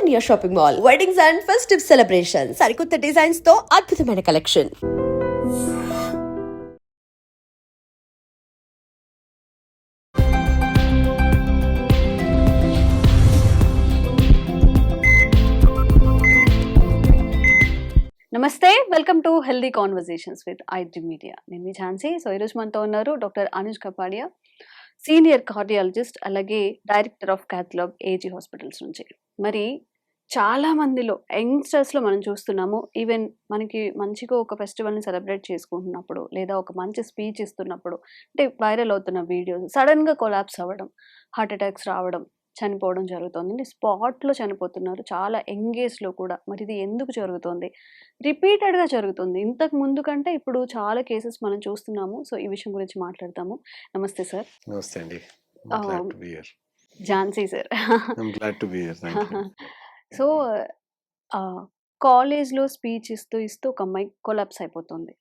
India Shopping Mall. Weddings and festive celebrations. సరికొత్త designs తో అద్భుతమైన collection. Namaste, welcome to healthy conversations with iDream media. నేను మీ ఝాన్సీ. సో ఈరోజు మనతో ఉన్నారు doctor Anuj Kapadia, senior cardiologist, అలాగే director of cath lab AG hospitals నుంచి. మరి చాలా మందిలో యంగ్స్టర్స్లో మనం చూస్తున్నాము, ఈవెన్ మనకి మంచిగా ఒక ఫెస్టివల్ని సెలబ్రేట్ చేసుకుంటున్నప్పుడు లేదా ఒక మంచి స్పీచ్ ఇస్తున్నప్పుడు, అంటే వైరల్ అవుతున్న వీడియోస్ సడన్గా కొలాప్స్ అవ్వడం, హార్ట్ అటాక్స్ రావడం, చనిపోవడం జరుగుతుంది. స్పాట్లో చనిపోతున్నారు చాలా యంగేజ్లో కూడా. మరి ఇది ఎందుకు జరుగుతుంది? రిపీటెడ్గా జరుగుతుంది. ఇంతకు ముందు కంటే ఇప్పుడు చాలా కేసెస్ మనం చూస్తున్నాము. సో ఈ విషయం గురించి మాట్లాడతాము. నమస్తే సార్. నమస్తే అండి. ఝాన్సీ సార్. సో కాలేజ్లో స్పీచ్ ఇస్తూ ఒక అమ్మాయి కొలాప్స్ అయిపోతుంది.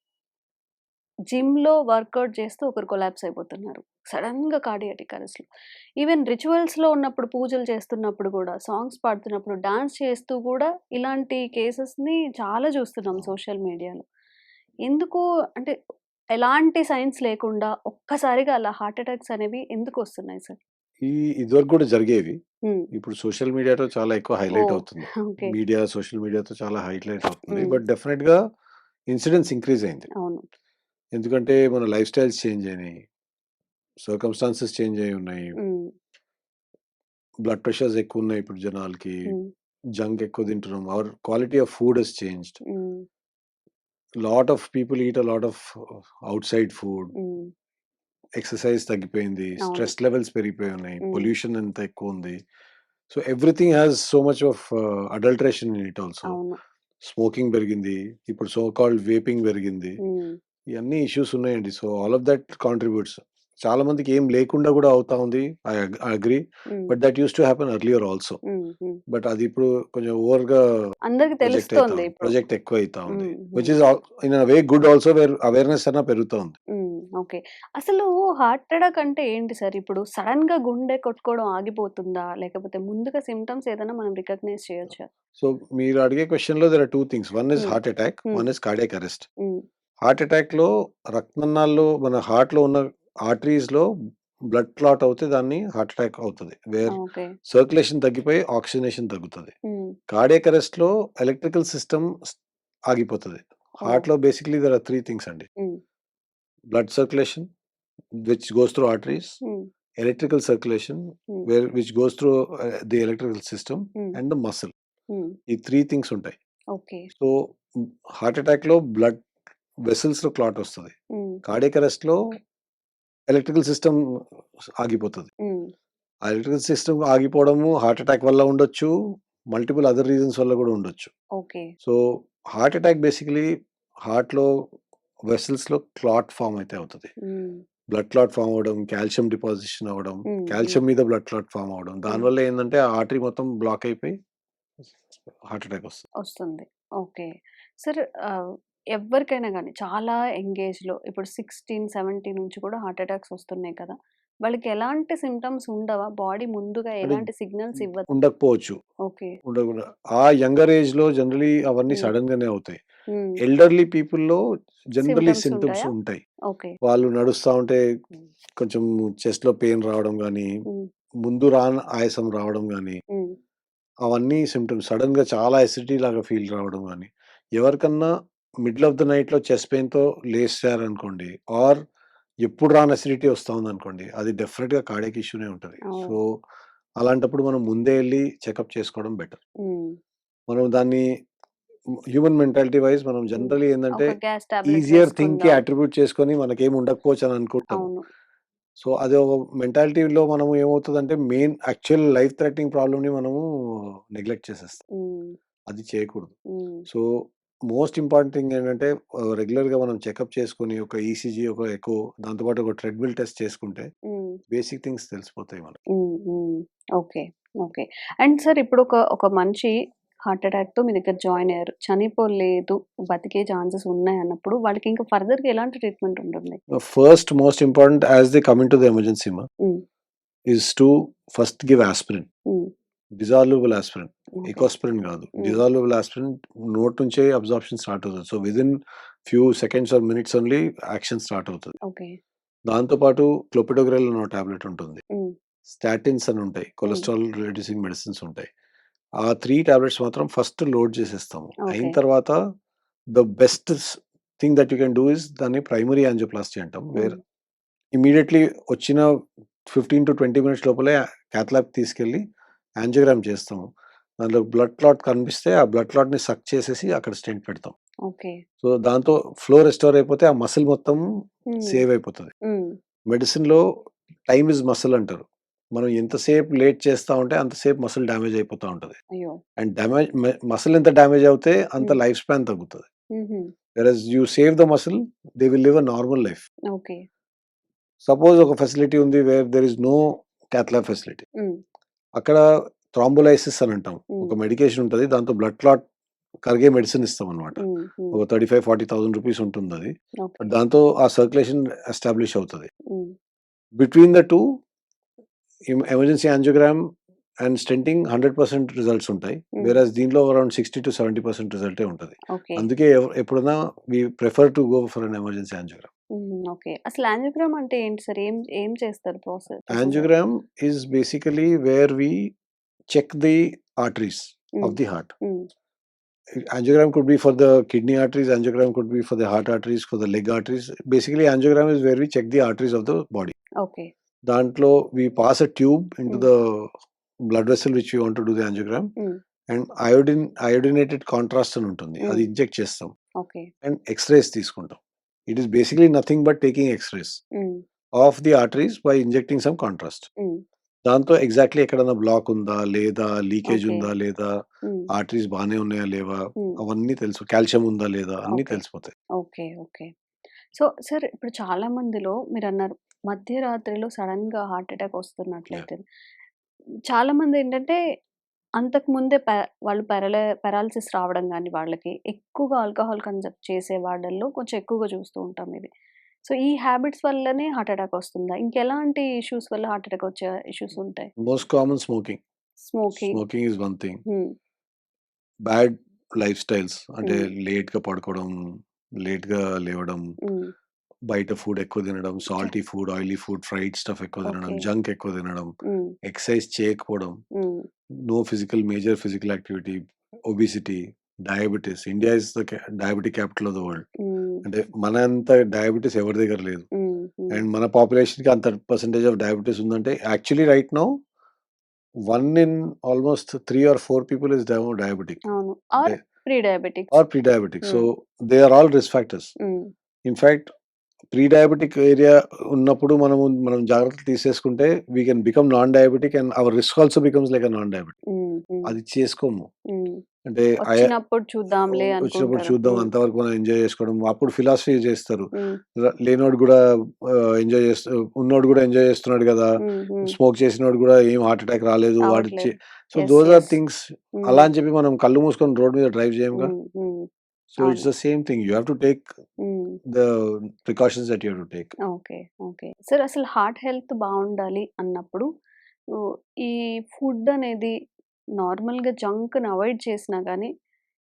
జిమ్లో వర్కౌట్ చేస్తూ ఒకరు కొలాప్స్ అయిపోతున్నారు సడన్గా కార్డియాటిక్ అరెస్ట్లో. ఈవెన్ రిచువల్స్లో ఉన్నప్పుడు, పూజలు చేస్తున్నప్పుడు కూడా, సాంగ్స్ పాడుతున్నప్పుడు, డాన్స్ చేస్తూ కూడా ఇలాంటి కేసెస్ని చాలా చూస్తున్నాం సోషల్ మీడియాలో. ఎందుకు అంటే ఎలాంటి సైన్స్ లేకుండా ఒక్కసారిగా అలా హార్ట్ అటాక్స్ అనేవి ఎందుకు వస్తున్నాయి సార్? ఇదివరకు కూడా జరిగేవి. ఇప్పుడు సోషల్ మీడియాతో చాలా ఎక్కువ హైలైట్ అవుతుంది. ఓకే. మీడియా, సోషల్ మీడియాతో చాలా హైలైట్ అవుతుంది. బట్ డెఫినెట్ గా ఇన్సిడెన్స్ ఇంక్రీజ్ అయింది. అవును. ఎందుకంటే మన లైఫ్ స్టైల్స్ చేంజ్ అయినాయి, సర్కమ్స్టాన్సెస్ చేంజ్ అయి ఉన్నాయి, బ్లడ్ ప్రెషర్స్ ఎక్కువ ఉన్నాయి ఇప్పుడు జనాలకి, జంక్ ఎక్కువ తింటున్నాం, our quality of food has changed. Lot of people eat a lot of outside food, exercise తగ్గిపోయింది, స్ట్రెస్ లెవెల్స్ పెరిగిపోయి ఉన్నాయి, పొల్యూషన్ ఎంత ఎక్కువ ఉంది. So everything has so much of adulteration in it also. Smoking పెరిగింది, ఇప్పుడు so called vaping పెరిగింది, ఇవన్నీ ఇష్యూస్ ఉన్నాయండి. So all of that contributes. చాలా మందికి ఏం లేకుండా కూడా అవుతా ఉంది. I agree, but that used to happen earlier also. But అది ఇప్పుడు కొంచెం ఓవర్ గా అందరికి తెలుస్తుంది, ప్రాజెక్ట్ ఎక్కువ అవుతా ఉంది, which is in way good also, where awareness అన్న పెరుగుతా ఉంది. ఓకే. అసలు హార్ట్ అటాక్ అంటే ఏంటి సార్? ఇప్పుడు సడన్ గా గుండె కొట్టుకోవడం ఆగిపోతుందా, లేకపోతే ముందుగా సిమ్టమ్స్ ఏదైనా మనం రికగ్నైజ్ చేయొచ్చా? సో మీరు అడిగే క్వశ్చన్ లో there are 2 things. One is heart attack, one is cardiac arrest. Heart attack లో రక్తనాళాల్లో, మన హార్ట్ లో ఉన్న ఆర్టరీస్ లో బ్లడ్ క్లాట్ అవుతే దాన్ని హార్ట్ అటాక్ అవుతుంది, వేర్ సర్క్యులేషన్ తగ్గిపోయి ఆక్సిజనేషన్ తగ్గుతుంది. కార్డియాక్ అరెస్ట్ లో ఎలక్ట్రికల్ సిస్టమ్ ఆగిపోతుంది. హార్ట్ లో బేసిక్లీ దేర్ ఆర్ 3 థింగ్స్ అండి. Blood circulation which goes through arteries, electrical circulation which goes through the electrical system, and the muscle. ఈ 3 things ఉంటాయి. So heart attack లో blood vessels లో clot వస్తుంది, cardiac arrest లో electrical system ఆగిపోతుంది. ఆ electrical system ఆగిపోవడము heart attack వల్ల ఉండొచ్చు, మల్టిపుల్ అదర్ రీజన్స్ వల్ల కూడా ఉండొచ్చు. So heart attack basically heart లో వెసల్స్ లో క్లాట్ ఫామ్ అయితే అవుతుంది. బ్లడ్ క్లాట్ ఫామ్ అవడం, కాల్షియం డిపాజిషన్ అవ్వడం, కాల్షియం మీద బ్లడ్ క్లాట్ ఫామ్ అవడం, దానివల్ల ఏంటంటే ఆ ఆర్టరీ మొత్తం బ్లాక్ అయిపోయి హార్ట్ అటాక్ వస్తుంది. Okay sir. ఎవరికైనా కానీ చాలా ఎంగేజ్లో ఇప్పుడు 16, 17 నుంచి కూడా హార్ట్ అటాక్స్ వస్తున్నాయి కదా, వాళ్ళకి ఎలాంటి సిమ్టమ్స్ ఉండవా? బాడీ ముందుగా ఎలాంటి సిగ్నల్స్ ఇవ్వదు? ఉండకపోవచ్చు. ఓకే. ఉండకుండా ఆ యంగర్ ఏజ్ లో జనరలీ అవన్నీ సడన్ గానే అవుతాయి. ఎల్డర్లీ పీపుల్ లో జనరలీ సింటమ్స్ ఉంటాయి. వాళ్ళు నడుస్తా ఉంటే కొంచెం చెస్ట్ లో పెయిన్ రావడం గానీ, ముందు ఆయాసం రావడం గానీ, అవన్నీ సిమ్టమ్స్. సడన్ గా చాలా ఎసిడిటీ లాగా ఫీల్ రావడం గానీ, ఎవరికన్నా మిడిల్ ఆఫ్ ద నైట్ లో చెస్ట్ పెయిన్ తో లేచారనుకోండి, ఆర్ ఎప్పుడు రాని అసిడిటీ వస్తా ఉంది అనుకోండి, అది డెఫినెట్ గా కార్డియాక్ ఇష్యూనే ఉంటుంది. సో అలాంటప్పుడు మనం ముందే వెళ్ళి చెకప్ చేసుకోవడం బెటర్. మనం దాన్ని హ్యూమన్ మెంటాలిటీ వైజ్ మనం జనరలీ ఏంటంటే ఈజియర్ థింగ్ కి అట్రిబ్యూట్ చేసుకొని మనకేం ఉండకపోవచ్చు అని అనుకుంటాం. సో అది ఒక మెంటాలిటీలో మనం ఏమవుతుందంటే main actual life threatening problem ని మనము నెగ్లెక్ట్ చేసేస్తాం. అది చేయకూడదు. సో మోస్ట్ ఇంపార్టెంట్ థింగ్ ఏంటంటే రెగ్యులర్ గా మనం చెకప్ చేసుకుని ఒక ఈసీజీ, ఒక ఎకో, దాంతోపాటు ఒక ట్రెడ్మిల్ టెస్ట్ చేసుకుంటే బేసిక్ థింగ్స్ తెలిసిపోతాయి మనకి. ఓకే. ఓకే. అండ్ సార్ ఇప్పుడు ఒక మనిషి హార్ట్ అటాక్ తో మీ దగ్గర జాయిన్ అయ్యారు, చనిపోలేదు, బతికే ఛాన్సెస్ ఉన్నాయి అన్నప్పుడు వాళ్ళకి ఇంకా ఫర్దర్ గా ఎలాంటి ట్రీట్మెంట్ ఉంటుంది? First most important as they coming to the emergency is to first give aspirin. Dissolvable aspirin, okay. Ecosprin కాదు. హ్మ్. డిజాల్వబుల్ ఆస్పిరిన్ నోటి నుంచే అబ్జార్ప్షన్ స్టార్ట్ అవుతుంది. So within few seconds or minutes only action start అవుతుంది. Okay. దాంతో పాటు clopidogrel అనే tablet ఉంటుంది. హ్మ్. స్టాటిన్స్ అని ఉంటాయి. హ్మ్. కొలెస్ట్రాల్ రిడ్యూసింగ్ మెడిసిన్స్ ఉంటాయి. ఆ 3 టాబ్లెట్స్ మాత్రం ఫస్ట్ లోడ్ చేసేస్తాము. అయిన ఓకే. తర్వాత the best thing that you can do is దాన్ని ప్రైమరీ యాంజియోప్లాస్టీ అంటాం. వేర్ హ్మ్. ఇమ్మీడియేట్‌లీ వచ్చిన 15-20 మినిట్స్ లోపలే కాత్ ల్యాబ్‌కి తీసుకెళ్ళి యాంజియోగ్రామ్ చేస్తాము. దాంట్లో బ్లడ్ క్లాట్ కనిపిస్తే ఆ బ్లడ్ క్లాట్‌ని సక్ చేసేసి అక్కడ స్టెంట్ పెడతాం. ఓకే. సో దాంతో ఫ్లో రెస్టోర్ అయిపోతే ఆ మసిల్ మొత్తం హ్మ్. సేవ్ అయిపోతది. హ్మ్. మెడిసిన్‌లో టైమ్ ఈజ్ మసిల్ అంటారు. మనం ఎంతసేపు లేట్ చేస్తా ఉంటే అంతసేపు మసిల్ డ్యామేజ్ అయిపోతా ఉంటది. అయ్యో! అండ్ మసిల్ ఎంత డ్యామేజ్ అవుతే అంత హ్మ్. లైఫ్ స్పాన్ తగ్గుతది. హుహు. Whereas you save the muscle, they will live a normal life. Okay. Suppose ఒక ఫెసిలిటీ ఉంది where there is no cath lab facility. Hmm. అక్కడ థ్రాంబోలైసిస్ అని అంటాం. హ్మ్. ఒక మెడికేషన్ ఉంటది. దాంతో బ్లడ్ క్లాట్ కరిగే మెడిసిన్ ఇస్తామన్నమాట. హ్మ్. హ్మ్. ఒక 35,000-40,000 రూపీస్ ఉంటుందది. ఓకే. దాంతో ఆ సర్క్యులేషన్ ఎస్టాబ్లిష్ అవుతది. హ్మ్. Between the 2 emergency angiogram and stenting 100% results ఉంటాయి. హ్మ్. వేరస్ దీంట్లో అరౌండ్ 60-70% రిజల్టే ఉంటది. ఓకే. అందుకే ఎప్పుడైనా we prefer to go for an emergency angiogram. Hmm. Okay. అసలు యాంజియోగ్రామ్ అంటే ఏంటి సార్? ఏం ఏం చేస్తారు procedure? Angiogram is basically where we check the arteries హ్మ్. of the heart. హ్మ్. Angiogram could be for the kidney arteries, angiogram could be for the heart arteries, for the leg arteries. Basically, angiogram is where we check the arteries of the body. Okay. దాంట్లో we pass a tube into హ్మ్. the blood vessel which we want to do the angiogram, హ్మ్. and iodinated contrast అని ఉంటుంది. అది hmm. Inject చేస్తాం. Okay. And x rays తీసుకుంటాం. It is basically nothing but taking x rays hmm. Of the arteries by injecting some contrast. Hmm. దాంతో exactly ఎక్కడన్నా block ఉందా? లేదా? Leakage okay. ఉందా? లేదా? హ్మ్. ఆర్టరీస్ బానే ఉన్నాయా? లేవా? హ్మ్. అవన్నీ తెలుసు. కాల్షియం ఉందా? లేదా? అన్నీ ఓకే. తెలిసిపోతాయి. ఓకే. ఓకే. సో, సార్ ఇప్పుడు చాలా మందిలో మీరన్నారు మధ్యరాత్రిలో సడెన్‌గా హార్ట్ అటాక్ యాహ్! వస్తున్నట్లయితే చాలామందేంటంటే అంతకు ముందే వాళ్ళు పారాలిసిస్ రావడం గాని వాళ్ళకి ఎక్కువగా ఆల్కహాల్ కన్జప్ట్ చేసే వాళ్ళల్లో కొంచెం ఎక్కువగా చూస్తూ ఉంటాం ఇది. సో, ఈ హ్యాబిట్స్ వల్లనే హార్ట్ అటాక్ వస్తుందా? ఇంకెలాంటి ఇష్యూస్ వల్ల హార్ట్ అటాక్ వచ్చే ఇష్యూస్ ఉంటాయి? Most common smoking. Smoking. Smoking is one thing. హ్మ్. బ్యాడ్ లైఫ్ స్టైల్స్ అంటే హ్మ్. లేట్‌గా పడుకోవడం, లేట్‌గా లేవడం, హ్మ్. బయట ఫుడ్ ఎక్కువ తినడం, చ salty food, oily food, fried stuff ఎక్కువ తినడం, ఓకే. జంక్ ఎక్కువ తినడం, హ్మ్. ఎక్సర్సైజ్ చేయకపోవడం, hmm. No major physical activity, obesity, diabetes. India is the diabetic capital of the world. Hmm. అంటే మన అంత డయాబెటిస్ ఎవరి దగ్గర లేదు. హ్మ్. హ్మ్. అండ్ మన పాపులేషన్‌కి అంత పర్సెంటేజ్ ఆఫ్ డయాబెటిస్ ఉందంటే actually right now 1 in almost 3 or 4 people is diabetic. అవును. అంటే or pre diabetics. Or pre diabetic. So hmm. They are all risk factors. Hmm. In fact pre diabetic area ఉన్నప్పుడు మనం జాగ్రత్తలు తీసేసుకుంటే we can become non diabetic and our risk also becomes like a non diabetic. Hmm. Hmm. అది చేసుకోము. హ్మ్. అంటే వచ్చినప్పుడు చూద్దాంలే వచ్చినప్పుడు అనుకుంటారు. చూద్దాం హ్మ్. అంతవరకు మనం ఎంజాయ్ చేసుకోవడం. అప్పుడు ఫిలాసఫీ చేస్తారు. హ్మ్. లేనోడు గూడా ఎంజాయ్ ఉన్నోడు గూడా ఎంజాయ్ చేస్తున్నాడు గదా! హ్మ్. హ్మ్. స్మోక్ చేసినోడు గూడా ఏం హార్ట్ అటాక్ రాలేదు. రావట్లేదు. So yes. Those are yes. Things. Hmm. అలా అని చెప్పి మనం కళ్ళు మూసుకొని రోడ్ మీద డ్రైవ్ చేయంగా. హ్మ్. హ్మ్. సో అవును. It's the same thing. You have to take hmm. The precautions that you have to take. Okay. Okay. Sir అసలు హార్ట్ హెల్త్ బావుండాలి అన్నప్పుడు ఓహ్, ఈ ఫుడ్ అనేది నార్మల్‌గా జంక్‌ని అవాయిడ్ చేసినా గానీ,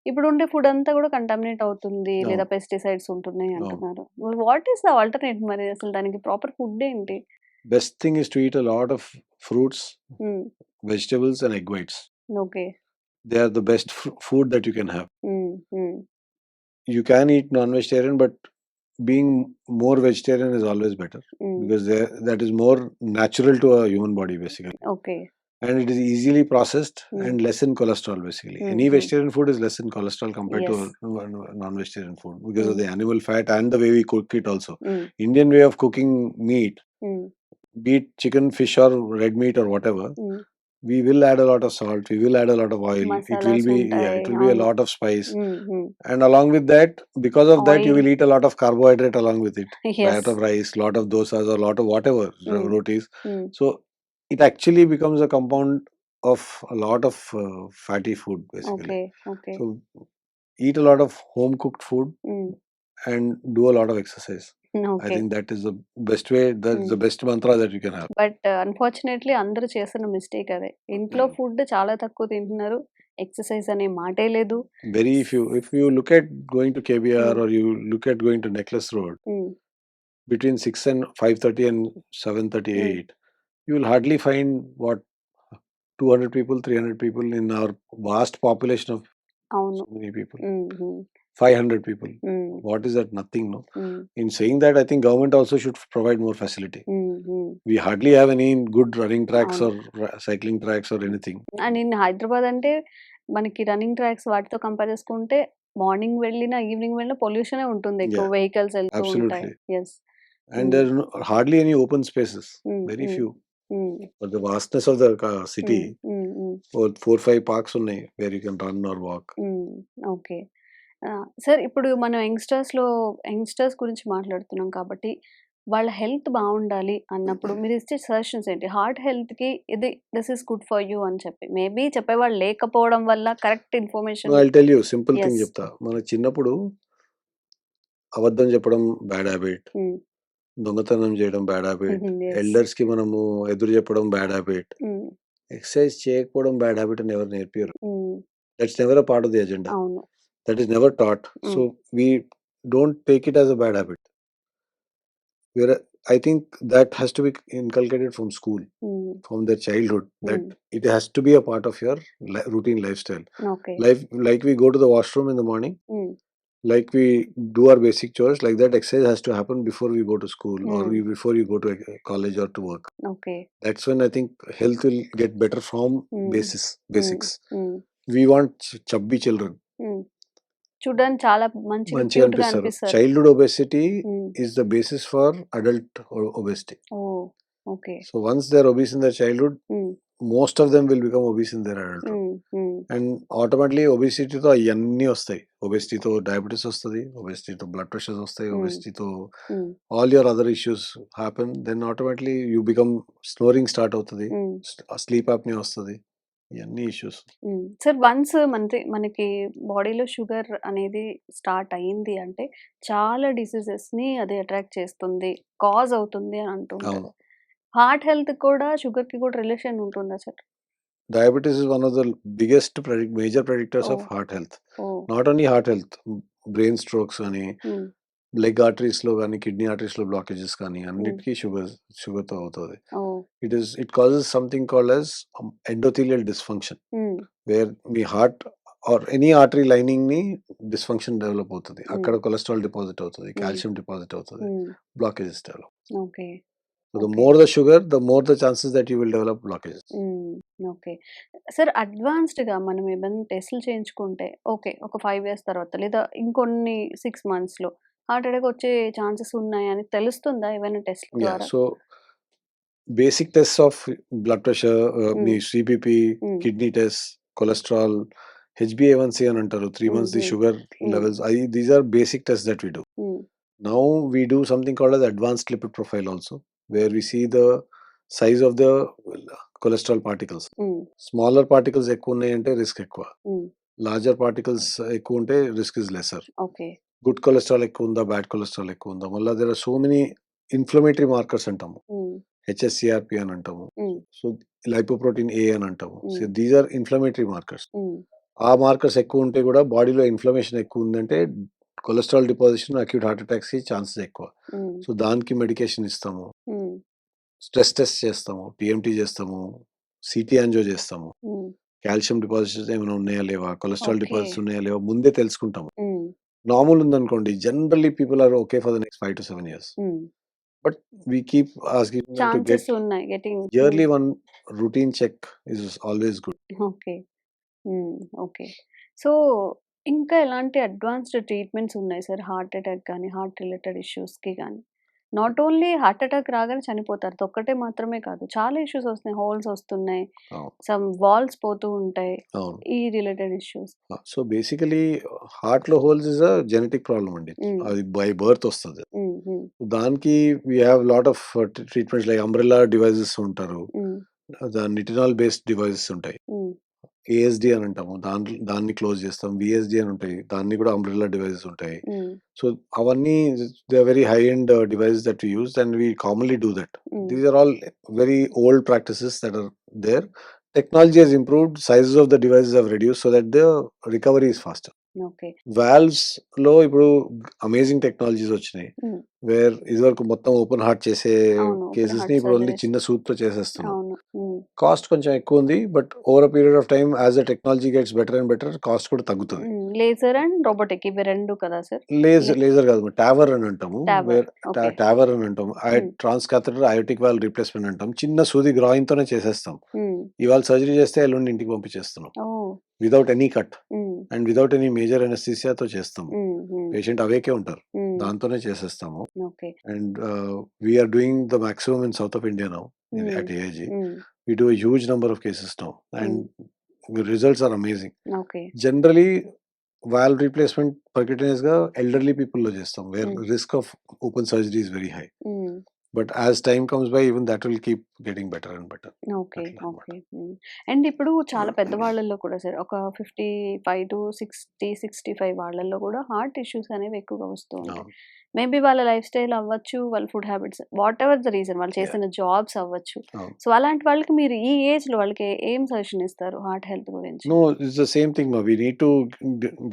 ఇప్పుడుండే ఫుడ్ అంతా గూడా కంటామినేట్ అవుతుంది. లేదా అవును. పెస్టిసైడ్స్ ఉంటున్నాయి అవును. అంటున్నారు. వాట్ ఈస్ ద ఆల్టర్‌నేట్ మరి అసలు దానికి ప్రాపర్ ఫుడ్ ఏంటి? Best thing is to eat a lot of fruits, hmm. Vegetables and egg whites. Okay. They are the best food that you can have. Hmm. Hmm. You can eat non-vegetarian, but being more vegetarian is always better హ్మ్. because that is more natural to a human body basically, okay. and it is easily processed హ్మ్. and less in cholesterol basically. హ్మ్. Any హ్మ్. vegetarian food is less in cholesterol compared to yes. a non-vegetarian food because of హ్మ్. the animal fat and the way we cook it also. హ్మ్. Indian way of cooking meat, హ్మ్. be it chicken, fish or red meat or whatever, హ్మ్. we will add a lot of salt, we will add a lot of oil. It will masalas be, yeah, ఉంటాయి. it will be a అవును. lot of spice. హ్మ్. హ్మ్. And along with that, because of that, you oil. will eat a lot of carbohydrate along with it. Lot yes. of rice, lot of dosas, or lot of whatever హ్మ్. rotis. హ్మ్. So it actually becomes a compound of a lot of fatty food basically. Okay. Okay. So eat a lot of home cooked food హ్మ్. and do a lot of exercise. I okay. think that is the best way, that's the best mantra that you can have. But unfortunately అందరూ చేస్తున్న mistake అదే. ఇంట్లో food చాలా తక్కువ తింటున్నారు. Exercise అనే మాటే లేదు. Very few. If you look at going to KBR Mm. or you look at going to Necklace Road, హ్మ్. between 6 and 5:30 and 7:38, you will hardly find what 200 people, 300 people in our vast population of అవును. so many people. హ్మ్. హ్మ్. 500 people. హ్మ్. What is that? Nothing, no? హ్మ్. In saying that, I think government also should provide more facility. హ్మ్. హ్మ్. We hardly have any good running tracks అవును. or cycling tracks or anything. And in Hyderabad అంటే మనకి running tracks వాటితో compare చేసుకుంటే morning వెళ్ళినా, evening వెళ్ళినా పొల్యూషనే ఉంటుంది ఎక్కువ. Yeah, వెహికల్స్ వెళ్తూ ఉంటాయి. absolutely. యెస్. And హ్మ్. there are hardly any open spaces. హ్మ్. Very హ్మ్. few. హ్మ్. For the vastness of the city, హ్మ్. హ్మ్. 4, 5 parks ఉన్నాయి where you can run or walk. హ్మ్. ఓకే. సార్ ఇప్పుడు మనం యంగ్‌స్టర్స్ గురించి మాట్లాడుతున్నాం కాబట్టి, వాళ్ళ హెల్త్ బావుండాలి అన్నప్పుడు మీరిచ్చే సజెషన్స్ ఏంటి? హార్ట్ హెల్త్‌కి this is good for you అని చెప్పి. మేబీ చెప్పేవాళ్ళు లేకపోవడం వల్ల correct No, information I'll tell you simple thing yes. చెప్తా. మన చిన్నప్పుడు అబద్ధం చెప్పడం బ్యాడ్ హ్యాబిట్. హ్మ్. దొంగతనం చేయడం బ్యాడ్ హ్యాబిట్. యెస్. ఎల్డర్స్‌కి మనము ఎదురు చెప్పడం బ్యాడ్ హ్యాబిట్. హ్మ్. ఎక్సర్సైజ్ చేయకపోవడం బ్యాడ్ హ్యాబిట్ అని ఎవరు నేర్పియరు. హ్మ్. That's never a part of the agenda. అవును. That is never taught. హ్మ్. So we don't take it as a bad habit. Where I think that has to be inculcated from school, హ్మ్. from their childhood, that హ్మ్. it has to be a part of your routine lifestyle. Okay. Like we go to the washroom in the morning, హ్మ్. like we do our basic chores, like that exercise has to happen before we go to school or హ్మ్. before you go to a college or to work. Okay. That's when I think health will get better from హ్మ్. హ్మ్. basics. హ్మ్. We want chubby children. హ్మ్. చూడ్డానికి చాలా మంచిగా మంచిగా క్యూట్‌గా అనిపిస్తారు. అనిపిస్తారు. చైల్డ్‌హుడ్ ఒబెసిటీ హ్మ్. is the basis for adult obesity. Oh! Okay. So once they're obese in their childhood, హ్మ్. most of them will become obese in their adulthood. హ్మ్. హ్మ్. And automatically ఒబెసిటీతో అయన్నీ వస్తాయి. ఒబెసిటీతో డయాబెటిస్ వస్తది. ఒబెసిటీతో బ్లడ్ ప్రెషర్స్ వస్తాయి. Hmm. ఒబెసిటీతో hmm. All your other issues happen. Then automatically you become snoring start అవుతది. Hmm. Sleep apnea వస్తది. ఇయన్నీ ఇష్యూస్. హ్మ్. సార్ వన్స్ మనకి బాడీలో షుగర్ అనేది స్టార్ట్ అయింది అంటే, చాలా డిసీజెస్‌ని అది అట్రాక్ట్ చేస్తుంది. కాజ్ అవుతుంది అని అంటూ ఉంటారు. అవును. హార్ట్ హెల్త్‌కి కూడా, షుగర్‌కి కూడా రిలేషన్ ఉంటుందా sir? Diabetes is one of the biggest major predictors of oh! heart health. Oh! Not only heart health, brain strokes అని, హ్మ్. లెగ్ ఆర్టరీస్‌లో గాని, కిడ్నీ ఆర్టరీస్‌లో బ్లాకేజెస్ కానీ హ్మ్. అన్నిటికి షుగర్‌తో అవుతది. Oh! It causes something called as endothelial dysfunction, hmm. where మీ heart or any artery లైనింగ్‌ని డిస్‌ఫంక్షన్ డెవలప్ అవుతది. హ్మ్. అక్కడ కొలెస్ట్రాల్ డిపాజిట్ అవుతది. హ్మ్. కాల్షియం డిపాజిట్ అవుతది. హ్మ్. Blockages develop. Okay. So the okay. more the sugar, the more the chances that you will develop blockages. హ్మ్. Okay. Sir అడ్వాన్స్డ్‌గా మనం ఏమైనా టెస్ట్‌లు చేయించుకుంటే ఓకే. ఒక 5 ఇయర్స్ తర్వాత లేదా ఇంకొన్ని 6 మంత్స్‌లో హార్ట్ అటాక్ వచ్చే ఛాన్సెస్ ఉన్నాయని తెలుస్తుందా ఏవైనా టెస్ట్‌ల Yeah. ద్వారా? So basic tests of blood pressure, హ్మ్. మీ CBP, హ్మ్. kidney tests, cholesterol, HbA1c అని అంటారు. 3 హ్మ్. months the హ్మ్. sugar హ్మ్. levels. These are basic tests that we do. హ్మ్. Now we do something called as advanced lipid profile also, where we see the size of the cholesterol particles. హ్మ్. Smaller particles ఎక్కువ ఉన్నాయంటే risk ఎక్కువ. హ్మ్. Larger particles ఎక్కువ ఉంటే risk is lesser. Okay. Good cholesterol ఎక్కువ ఉందా, బ్యాడ్ కొలెస్ట్రాల్ ఎక్కువ ఉందా, మళ్ళీ there are so many inflammatory markers అంటాము. హ్మ్. హెచ్ఎస్సిఆర్పి అని అంటాము. హ్మ్. సో లైపోప్రోటీన్ ఏ అని అంటాము. So hmm. These are inflammatory markers. Hmm. ఆ మార్కర్స్ ఎక్కువ ఉంటే కూడా బాడీలో ఇన్ఫ్లమేషన్ ఎక్కువ ఉందంటే కొలెస్ట్రాల్ డిపాజిషన్, అక్యూట్ హార్ట్ అటాక్స్కి ఛాన్సెస్ ఎక్కువ. హ్మ్. సో దానికి మెడికేషన్ ఇస్తాము. హ్మ్. స్ట్రెస్ టెస్ట్ చేస్తాము, టీఎంటీ చేస్తాము, సిటీ యాంజియో చేస్తాము. హ్మ్. కాల్షియం డిపాజిట్స్ ఏమైనా ఉన్నాయా లేవా, కొలెస్ట్రాల్ ఓకే. డిపాజిట్స్ ఉన్నాయా లేవా ముందే తెలుసుకుంటాము. హ్మ్. నార్మల్ ఉందనుకోండి, generally people are okay for the next 5 to 7 years. హ్మ్. But we keep asking them to get chances ఉన్నాయి గెట్టింగ్. హ్మ్. yearly one routine check is always good. Okay. హ్మ్. Okay. So, ఇంకా ఎలాంటి అడ్వాన్స్‌డ్ ట్రీట్మెంట్స్ ఉన్నాయి sir? Heart attack గాని, heart related ఇష్యూస్‌కి గాని? Not only heart attack రాగానే చనిపోతారు. అదొక్కటే మాత్రమే కాదు. చాలా ఇష్యూస్ వస్తున్నాయి. హోల్స్ వస్తున్నాయి. అవును. సమ్ వాల్స్ పోతూ ఉంటాయి. అవును. ఈ రిలేటెడ్ ఇష్యూస్. సో బేసికలీ హార్ట్‌లో holes is a genetic problem అండి. హ్మ్. అది బై బర్త్ వస్తది. హ్మ్. హ్మ్. దానికి we have lot of treatments like umbrella devices ఉంటారు. హ్మ్. నిటినాల్ బేస్డ్ డివైసెస్ ఉంటాయి. హ్మ్. ఏఎస్డి అని అంటాము. దాన్ని క్లోజ్ చేస్తాం. విఎస్డి అని ఉంటాయి. దాన్ని కూడా అంబ్రెల్లా డివైసెస్ ఉంటాయి. సో అవన్నీ they are very high end devices that we use and we commonly do that. These are all very old practices that are there. Technology has improved, sizes of the devices have reduced so that the recovery is faster. Okay. Valves లో ఇప్పుడు amazing technologies వచ్చినాయి. Wear ఇదివరకు మొత్తం open heart చేసే అవును. Open cases ని heart ఇప్పుడు only surgeries. చిన్న సూట్ తో చేసేస్తున్నాం. అవును. కాస్ట్ కొంచెం ఎక్కువ ఉంది, but over a period of time as the technology gets better and better cost కూడా తగ్గుతుంది. లేజర్ అండ్ రోబోటిక్ ఇవి 2 కదా సార్? లేజర్ కాదు, టావర్ అని అంటాము. టావర్. ఓకే. టావర్ అని అంటాము. ట్రాన్స్ క్యాథెటర్ అయోటిక్ వాల్వ్ రీప్లేస్మెంట్ అంటాం. చిన్న సూది గ్రాయింగ్ తోనే చేసేస్తాం. ఇవాళ సర్జరీ చేస్తే ఎల్లుండి ఇంటికి పంపించేస్తున్నాం without any cut and without any major అనస్థీసియాతో చేస్తాం. పేషెంట్ అవేకే ఉంటారు, దాంతోనే చేసేస్తాము. Okay. And we are doing the maximum in South of India now at AIG. We do a huge number of cases now and the results are amazing. Okay. Generally valve replacement percutaneous గా elderly people లో చేస్తాం where risk of open surgery is very high. But as time comes by, even that will keep getting better and better. Okay. Okay. And ఇప్పుడు చాలా పెద్దవాళ్ళల్లో కూడా sir ఒక 55-60-65 వాళ్ళల్లో కూడా heart issues అనేవి ఎక్కువగా వస్తూ ఉంటాయి. మేబీ వాళ్ళ లైఫ్ స్టైల్ అవ్వచ్చు, వాళ్ళ food habits, what ever the reason, వాళ్ళు చేసిన జాబ్స్ అవ్వచ్చు. సో అలాంటి వాళ్ళకి మీరు ఈ ఏజ్ లో వాళ్ళకి ఏం సజెషన్ ఇస్తారు హార్ట్ హెల్త్ గురించి? No, it's the same thing. We need to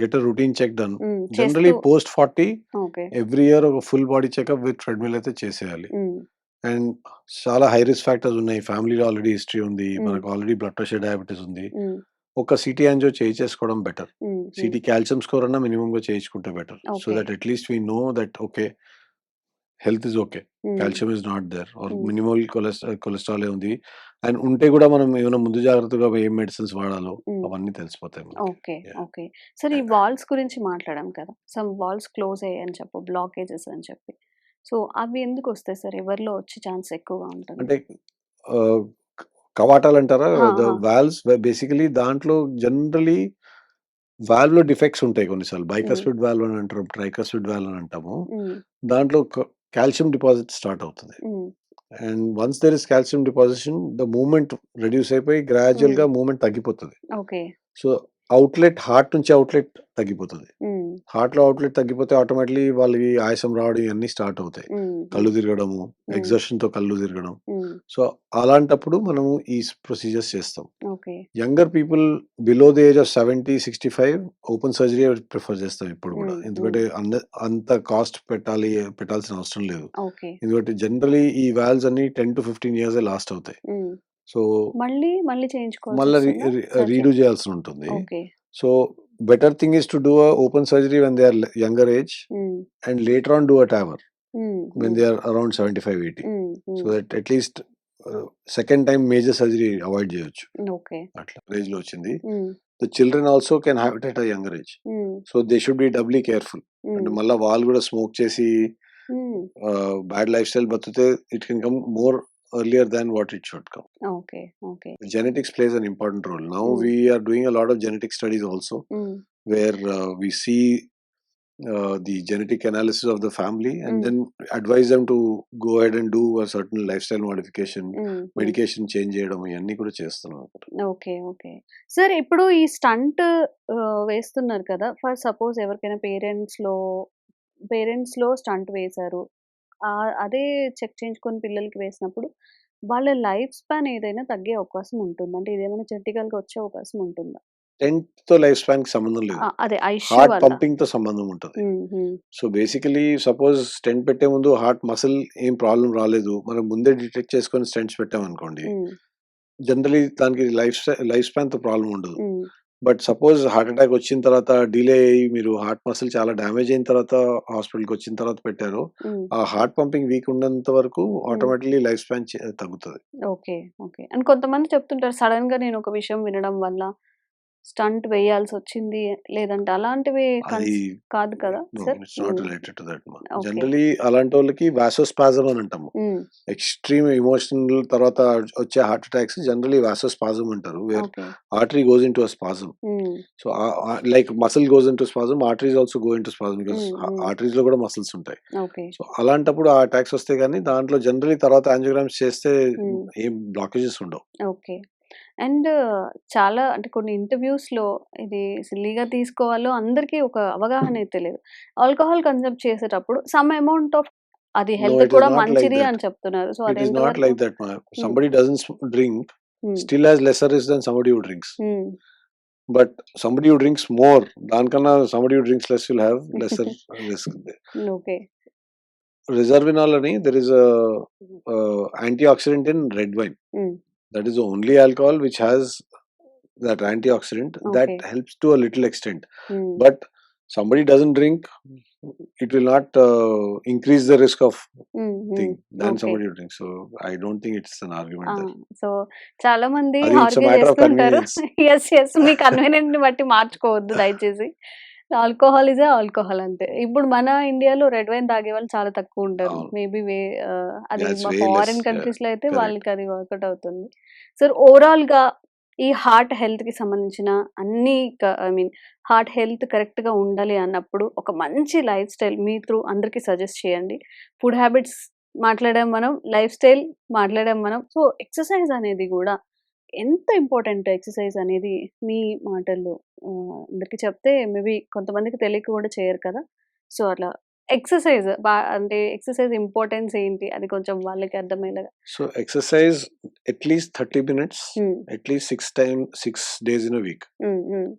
get a routine check done. Generally post 40 okay. every year ఒక full body checkup with treadmill అయితే చేసేయాలి. అండ్ చాలా హై రిస్క్ ఫ్యాక్టర్స్ ఉన్నాయి. ఫ్యామిలీలో ఆల్రెడీ హిస్టరీ ఉంది, మనకు already blood pressure, diabetes ఉంది. ఒక సిటీ యాంజియో చేయించేసుకోవడం బెటర్. సిటీ కాల్షియం స్కోర్ అన్నా మినిమం గా చేయించుకుంటే better. So that at least we know that okay health is okay, calcium is not there or minimal cholesterol ఉంది. And ఉంటే కూడా మనం ఏమైనా ముందు జాగ్రత్తగా ఏం మెడిసిన్స్ వాడాలో అవన్నీ తెలిసిపోతాయి. ఓకే. ఓకే. సరే, ఈ వాల్స్ గురించి మాట్లాడాం కదా, సమ్ వాల్స్ క్లోజ్ అయ్యాయని చెప్పు, బ్లాకేజెస్ అని చెప్పి. సో అవి ఎందుకు వస్తాయి సార్? ఎవరిలో వచ్చే ఛాన్స్ ఎక్కువగా ఉంటుంది? అంటే కవాటాలు అంటారా, ద ఆహా. వాల్వ్స్ బేసికలీ దాంట్లో జనరలీ వాల్వ్ లో డిఫెక్ట్స్ ఉంటాయి కొన్నిసార్లు. బైకస్పిడ్ వాల్వ్ అని అంటారు, ట్రైకస్పిడ్ వాల్వ్ అని అంటాము. దాంట్లో కాల్షియం డిపాజిట్ స్టార్ట్ అవుతుంది. And once there is calcium deposition, the movement reduce అయిపోయి గ్రాడ్యువల్ గా మూమెంట్ తగ్గిపోతుంది. ఓకే. సో అవుట్లెట్, హార్ట్ నుంచి అవుట్లెట్ తగ్గిపోతుంది. హార్ట్ లో అవుట్లెట్ తగ్గిపోతే ఆటోమేటిక్లీ వాళ్ళకి ఆయాసం రావడం ఇవన్నీ స్టార్ట్ అవుతాయి. కళ్ళు తిరగడము, ఎగ్జర్షన్ తో కళ్ళు తిరగడం. సో అలాంటప్పుడు మనము ఈ ప్రొసీజర్స్ చేస్తాం. Okay. Younger people below the age of 70-65 open surgery prefer చేస్తాం ఇప్పుడు కూడా. ఎందుకంటే అంత కాస్ట్ పెట్టాల్సిన అవసరం లేదు. ఓకే. ఎందుకంటే జనరలీ ఈ వాల్వ్స్ అన్ని 10 to 15 years లాస్ట్ అవుతాయి. సో మళ్ళీ చేయించుకోవాలి, మళ్ళీ రీడూ చేయాల్సి ఉంటుంది. Okay. So better thing is to do a open surgery when they are younger age and later on do a TAVR when they are around 75-80. So that at least second time major surgery avoid చేయొచ్చు. Okay. అట్లా age లో వచ్చింది. The children also can have it at a younger age. So they should be doubly careful. అంటే మళ్ళీ వాళ్ళు కూడా smoke చేసి bad life style బతికితే it can come more earlier than what it should come. Okay. Okay. Genetics plays an important role. Now we are doing a lot of genetic studies also, where we see the genetic analysis of the family and then advise them to go ahead and do a certain lifestyle modification, medication change చేయడం ఇవన్నీ కూడా చేస్తున్నాం. Okay. Okay. Sir, ఇప్పుడు ఈ stunt వేస్తున్నారు కదా, for suppose ఎవరికైనా parents లో స్టంట్ వేశారు, అదే చెక్ చేయించుకొని పిల్లలకి వేసినప్పుడు వాళ్ళ లైఫ్ స్పాన్ ఏదైనా తగ్గే అవకాశం ఉంటుంది? అంటే ఇదేమైనా జెనెటికల్ గా వచ్చే అవకాశం ఉంటుందా? స్టెంట్ తో లైఫ్ స్పాన్ కి సంబంధం లేదు, అదే ఐష్యూ హార్ట్ వల్ల. పంపింగ్ తో సంబంధం ఉంటుంది. సో బేసికలీ సపోజ్ స్టెంట్ పెట్టే ముందు హార్ట్ మసిల్ ఏం ప్రాబ్లం రాలేదు, మనం ముందే డిటెక్ట్ చేసుకొని స్టెంట్స్ పెట్టామనుకోండి, జనరలీ దానికి లైఫ్ స్పాన్ తో ప్రాబ్లం ఉండదు. బట్ సపోజ్ హార్ట్ అటాక్ వచ్చిన తర్వాత డిలే అయ్యి మీరు హార్ట్ మసిల్ చాలా డ్యామేజ్ అయిన తర్వాత హాస్పిటల్కి వచ్చిన తర్వాత పెట్టారు, ఆ హార్ట్ పంపింగ్ వీక్ ఉన్నంత వరకు ఆటోమేటిక్లీ లైఫ్ స్పాన్ తగ్గుతుంది. ఓకే. ఓకే. అండ్ కొంతమంది చెప్తుంటారు, సడన్ గా నేను ఒక విషయం వినడం వల్ల స్టంట్ వేయాల్సి వచ్చింది, లేదంటే అలాంటివి అది కాదు కదా sir? It's not related to that. Generally అలాంటి వాళ్ళకి వాసోస్పాజమ్ అని అంటాము. ఎక్స్ట్రీమ్ ఎమోషనల్ తర్వాత వచ్చే హార్ట్ అటాక్స్ జనరలీ వాసోస్పాజమ్ అంటారు, where artery goes into a spasm. So like muscle goes into spasm, arteries also go into spasm, because arteries లో కూడా muscles ఉంటాయి. సో అలాంటప్పుడు ఆ అటాక్స్ వస్తే గానీ దాంట్లో జనరలీ తర్వాత యాంజియోగ్రామ్స్ చేస్తే ఏం బ్లాకేజెస్ ఉండవు. ఓకే. అండ్ చాలా అంటే కొన్ని ఇంటర్వ్యూస్‌లో ఇది సిల్లీగా తీసుకోవాలో అందరికీ ఒక అవగాహన అయితే లేదు. ఆల్కహాల్ కన్జ్యూమ్ చేసేటప్పుడు సమ్ అమౌంట్ ఆఫ్ అది No, హెల్త్ it is కూడా not like మంచిది that. అని చెప్తున్నారు. సో It అది is not ఎంతవరకు? like that, ma. హ్మ్. Somebody doesn't drink, హ్మ్. still has lesser risk than somebody who drinks. హ్మ్. But somebody who drinks more, దానికన్నా somebody who drinks less will have lesser risk. Okay. Resveratrol ani, there is a antioxidant in red wine. హ్మ్. That is the only alcohol which has that antioxidant that okay. helps to a little extent. హ్మ్. But somebody doesn't drink, it will not increase the risk of హ్మ్. హ్మ్. thing than okay. somebody who drinks. So I don't think it's an argument ఆ! there. So చాలా మంది అది it's a argue matter of చేస్తుంటారు. convenience. Yes. మీ కన్వీనియంట్‌ని బట్టి మార్చుకోవద్దు దయచేసి. Alcohol is alcohol అంతే. ఇప్పుడు మన ఇండియాలో రెడ్ వైన్ తాగేవాళ్ళు చాలా తక్కువ ఉంటారు. అవును. మేబీ అది Yeah, it's మా way less. ఫారిన్ Yeah, కంట్రీస్‌లో అయితే correct. వాళ్ళకి అది వర్కౌట్ అవుతుంది. సో ఓవరాల్‌గా ఈ హార్ట్ హెల్త్‌కి సంబంధించిన అన్ని ఐ మీన్ హార్ట్ హెల్త్ కరెక్ట్‌గా ఉండాలి అన్నప్పుడు ఒక మంచి లైఫ్ స్టైల్ మీ త్రూ అందరికి సజెస్ట్ చేయండి. ఫుడ్ హ్యాబిట్స్ మాట్లాడాం మనం. లైఫ్ స్టైల్ మాట్లాడాం మనం. సో ఎక్సర్సైజ్ అనేది గూడా ఎంత ఇంపార్టెంట్ ఎక్సర్సైజ్ అనేది మీ మాటల్లో అందరికి చెప్తే మేబీ కొంతమందికి తెలియక కూడా చేయరు కదా! సో అట్లా ఎక్సర్సైజ్ అంటే ఎక్సర్సైజ్ ఇంపార్టెన్స్ ఏంటి? అది కొంచెం వాళ్ళకి అర్థమయ్యేలాగా. So exercise at least 30 minutes, హ్మ్. at least 6 days in a week. హ్మ్. హ్మ్.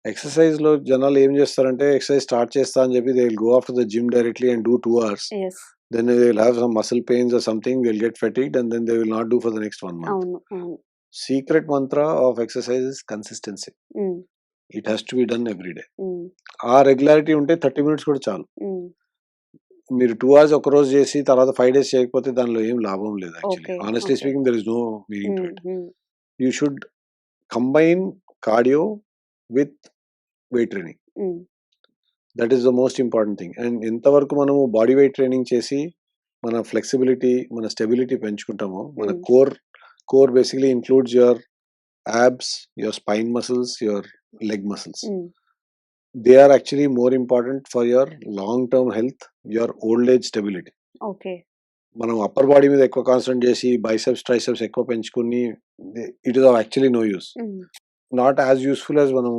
ఎక్సర్సైజ్ లో జనాలు ఏం చేస్తారంటే ఎక్సర్సైజ్ స్టార్ట్ చేస్తా అని చెప్పి they will go after the gym directly and do 2 hours. Yes. Then they will have some muscle pains or something, they'll get fatigued and then they will not do for the next 1 month. అవును. అవును. Secret mantra of exercise is consistency. హ్మ్. It has to be done every day. హ్మ్. ఆ regularity ఉంటే 30 minutes కూడా చాలు. హ్మ్. మీరు 2 hours ఒక రోజు చేసి తర్వాత 5 days చేయకపోతే దానిలో ఏం లాభం లేదు actually. Okay. Honestly okay. speaking, there is no meaning to హ్మ్. it. హ్మ్. You should combine cardio with weight training. హ్మ్. That is the most important thing. And ఎంతవరకు మనము బాడీ వెయిట్ ట్రైనింగ్ చేసి మన ఫ్లెక్సిబిలిటీ, మన స్టెబిలిటీ పెంచుకుంటామో, మన హ్మ్. Core basically includes your abs, your spine muscles, your leg muscles. హ్మ్. They are actually more important for your long-term health, your old age stability. Okay. మనం upper body మీద ఎక్కువ concentrate చేసి బైసెప్స్, ట్రైసెప్స్ ఎక్కువ పెంచుకుని it is of actually no use. Hmm. Not as useful as మనం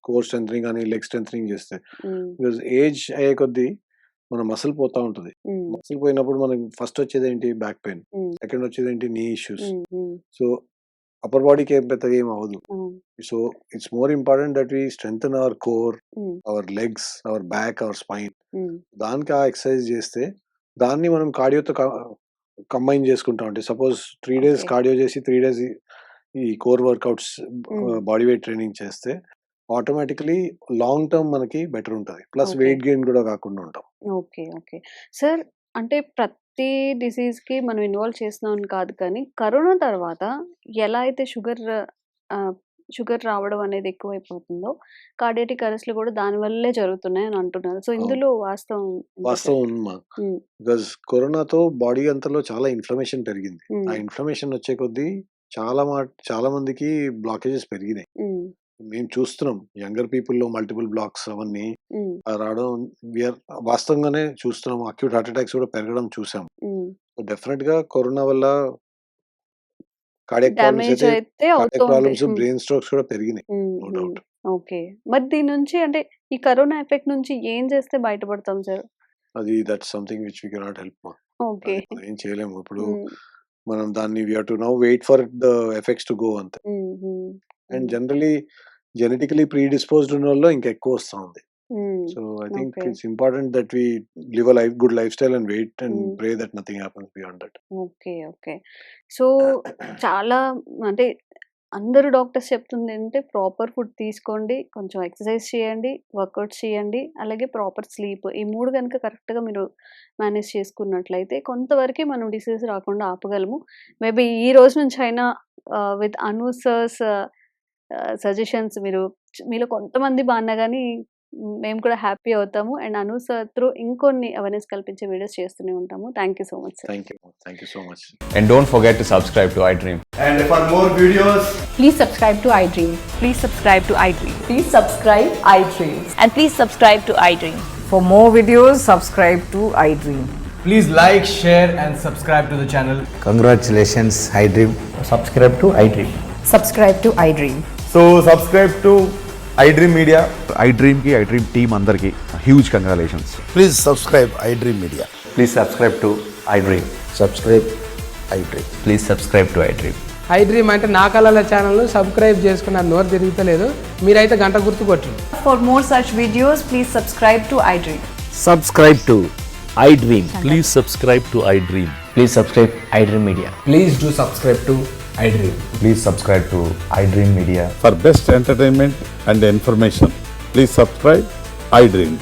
core strengthening కానీ leg strengthening చేస్తే. Hmm. Because age అయ్యే కొద్దీ మన మసిల్ పోతా ఉంటుంది. హ్మ్. మసిల్ పోయినప్పుడు మనకి ఫస్ట్ వచ్చేది ఏంటి? Back pain. హ్మ్. సెకండ్ వచ్చేది ఏంటి? నీ ఇష్యూస్. హ్మ్. హ్మ్. సో అప్పర్ బాడీకి ఏం పెద్దగా ఏం అవ్వదు. అవును. So it's more important that we strengthen our core, hmm. Our legs, our back, our spine. Hmm. దానికి ఆ ఎక్సర్సైజ్ చేస్తే దాన్ని మనం కార్డియోతో కంబైన్ చేసుకుంటాం. అంటే సపోజ్ 3 days ఓకే. కార్డియో చేసి 3 days ఈ కోర్ వర్కౌట్స్, హ్మ్. బాడీ వెయిట్ ట్రైనింగ్ చేస్తే ఆటోమేటికలీ లాంగ్ టర్మ్ మనకి బెటర్ ఉంటది. Plus okay. వెయిట్ గెయిన్ కూడా కాకుండా ఉంటాం. ఓకే. ఓకే. సార్ అంటే ప్రతి డిసీజ్‌కి మనం ఇన్వాల్వ్ చేస్తున్నామని కాదు కానీ, కరోనా తర్వాత ఎలా అయితే షుగర్ రావడం అనేది ఎక్కువైపోతుందో, కార్డియాటిక్ అరెస్ట్‌లు కూడా దాని వల్లే జరుగుతున్నాయని అంటున్నారు. సో, అవును. ఇందులో వాస్తవం ఎంత వాస్తవం సార్? ఉందమ్మా. హ్మ్. బికాజ్ కరోనాతో బాడీ అంతలో చాలా ఇన్ఫ్లమేషన్ పెరిగింది. ఆ హ్మ్. ఇన్ఫ్లమేషన్ వచ్చే కొద్దీ చాలా మందికి బ్లాకేజెస్ పెరిగినాయి. హ్మ్. మేము చూస్తున్నాం యంగర్ పీపుల్‌లో మల్టిపుల్ బ్లాక్స్ అవన్నీ హ్మ్. రావడం వాస్తవంగానే చూస్తున్నాం. అక్యూట్ హార్ట్ అటాక్స్ కూడా పెరగడం చూసాం. హ్మ్. డెఫినెట్‌గా కరోనా వల్ల కార్డియాక్ డ్యామేజ్ అయితే అవుతూ ఉంటాయి. హ్మ్. బ్రెయిన్ స్ట్రోక్స్ కూడా పెరిగినాయి. హ్మ్. నో హ్మ్. డౌట్. ఓకే. మరి దీని నుంచి అంటే ఈ కరోనా ఎఫెక్ట్ నుంచి ఏం చేస్తే బయటపడతాం sir? That's something which we cannot help. Okay. అది మనం ఏం చేయలేము. ఇప్పుడు హ్మ్. మనం దాన్ని we have to now wait for the effects to go అంతే. హ్మ్. హ్మ్. అండ్ హ్మ్. జనరల్లీ జెనెటికలీ ప్రీడిస్పోజ్డ్ ఉన్నోళ్ళలో ఇంకా ఎక్కువ వస్తా ఉంది. Hmm. So I think okay. It's important that we live a good lifestyle and wait and hmm. Pray that nothing happens beyond that. Okay. Okay. So, చాలా అంటే అందరూ doctors చెప్తుందేంటే proper food తీసుకోండి, కొంచెం exercise చేయండి, workouts చేయండి, అలాగే proper sleep. ఈ 3 గనుక కరెక్ట్‌గా మీరు మేనేజ్ చేసుకున్నట్లయితే కొంతవరకే మనం డిసీజ్ రాకుండా ఆపగలము. మేబీ ఈ రోజు నుంచైనా విత్ అను సర్స్ సజెషన్స్ మీలో కొంతమంది బాగున్నా గానీ మేము కూడా హ్యాపీ అవుతాము. అండ్ అను సార్ త్రూ ఇంకొన్ని అవేర్‌నెస్ కల్పించే వీడియోస్ చేస్తూనే ఉంటాము. Thank you so much sir. Thank you so much. And don't forget to subscribe to iDream. And for more videos, Please subscribe to iDream. Please subscribe to iDream. Please subscribe iDream. And please subscribe to iDream. For more videos, subscribe to iDream. Please like, share, and subscribe to the channel. Congratulations, iDream. Subscribe to iDream. Subscribe to iDream. So subscribe to iDream Media. iDream ki iDream team అందరికి huge congratulations. Please subscribe iDream Media. Please subscribe to iDream. Subscribe iDream. Please subscribe to iDream. iDream అంటే నా కళల channel subscribe చేసుకున్న నోరు తిరుగుతలేదు, మీరైతే గంట గుర్తు కొట్టండి. For more such videos, please subscribe to iDream. Subscribe to iDream. Please subscribe to iDream. Please subscribe iDream Media. Please do subscribe to iDream. Please subscribe to iDream Media. For best entertainment and information, please subscribe iDream.